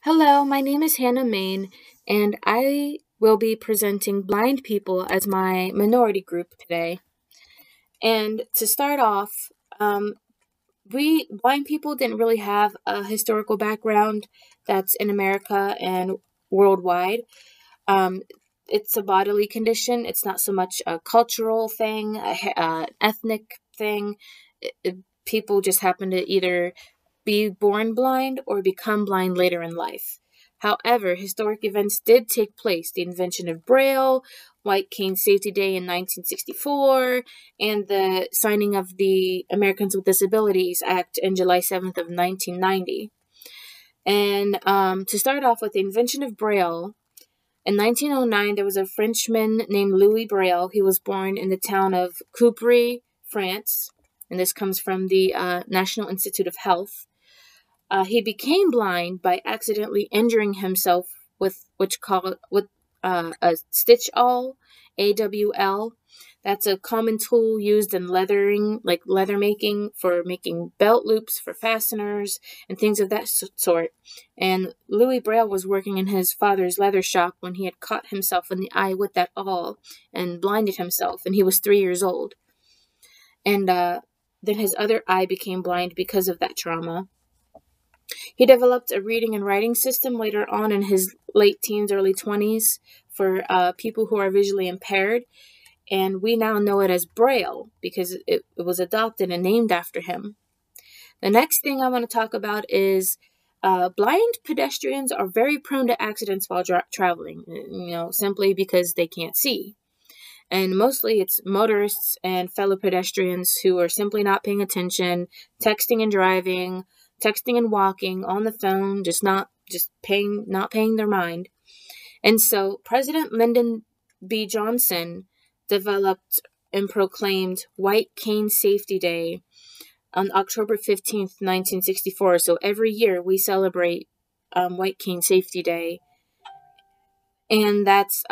Hello, my name is Hannah Main, and I will be presenting blind people as my minority group today. And to start off, um, we blind people didn't really have a historical background that's in America and worldwide. Um, it's a bodily condition. It's not so much a cultural thing, ethnic thing. People just happen to either be born blind or become blind later in life. However, historic events did take place. The invention of Braille, White Cane Safety Day in 1964, and the signing of the Americans with Disabilities Act in July 7th of 1990. And to start off with the invention of Braille, in 1909, there was a Frenchman named Louis Braille. He was born in the town of Coupry, France, and this comes from the National Institute of Health. He became blind by accidentally injuring himself with a stitch awl, AWL. That's a common tool used in leathering, like leather making, for making belt loops for fasteners and things of that sort. And Louis Braille was working in his father's leather shop when he had caught himself in the eye with that awl and blinded himself, and he was 3 years old. And then his other eye became blind because of that trauma. He developed a reading and writing system later on in his late teens, early 20s for people who are visually impaired. And we now know it as Braille because it was adopted and named after him. The next thing I want to talk about is blind pedestrians are very prone to accidents while traveling, simply because they can't see. And mostly it's motorists and fellow pedestrians who are simply not paying attention, texting and driving, texting and walking on the phone, not paying their mind. And so President Lyndon B. Johnson developed and proclaimed White Cane Safety Day on October 15th, 1964. So every year we celebrate White Cane Safety Day. And that's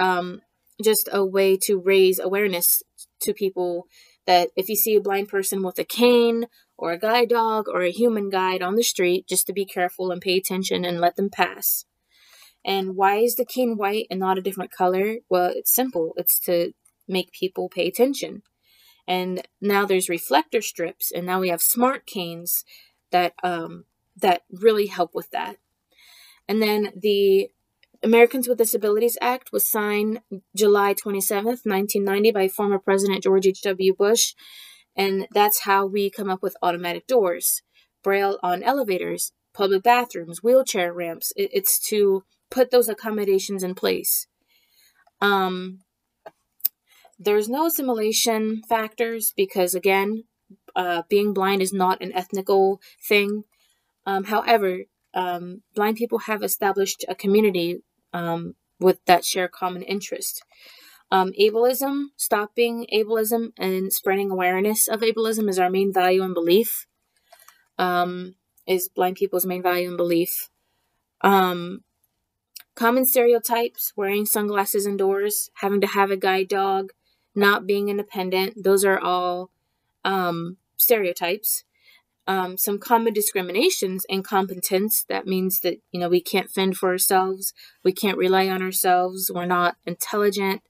just a way to raise awareness to people that if you see a blind person with a cane or a guide dog or a human guide on the street, just to be careful and pay attention and let them pass. And why is the cane white and not a different color? Well, it's simple. It's to make people pay attention. And now there's reflector strips, and now we have smart canes that really help with that. And then the Americans with Disabilities Act was signed July 27th, 1990 by former President George H.W. Bush, and that's how we come up with automatic doors, Braille on elevators, public bathrooms, wheelchair ramps. It's to put those accommodations in place. There's no assimilation factors because, again, being blind is not an ethnical thing. However, blind people have established a community with that share common interest. Ableism, stopping ableism and spreading awareness of ableism is our main value and belief, is blind people's main value and belief. Common stereotypes, wearing sunglasses indoors, having to have a guide dog, not being independent, those are all stereotypes. Some common discriminations, incompetence. That means that, we can't fend for ourselves. We can't rely on ourselves. We're not intelligent.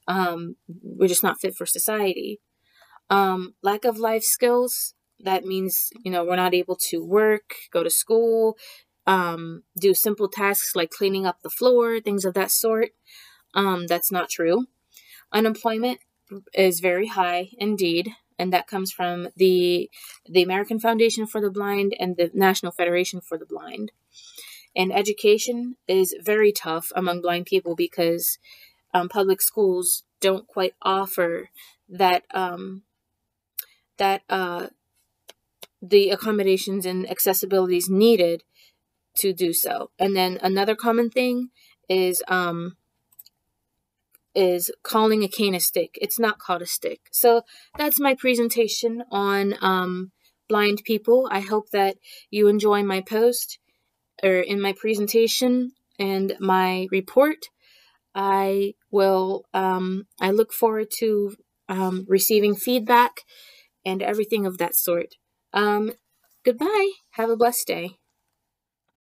We're just not fit for society. Lack of life skills. That means, we're not able to work, go to school, do simple tasks like cleaning up the floor, things of that sort. That's not true. Unemployment is very high indeed. And that comes from the American Foundation for the Blind and the National Federation for the Blind. And education is very tough among blind people because public schools don't quite offer that the accommodations and accessibilities needed to do so. And then another common thing is calling a cane a stick. It's not called a stick. So that's my presentation on blind people. I hope that you enjoy my post or in my presentation and my report. I look forward to receiving feedback and everything of that sort. Goodbye. Have a blessed day.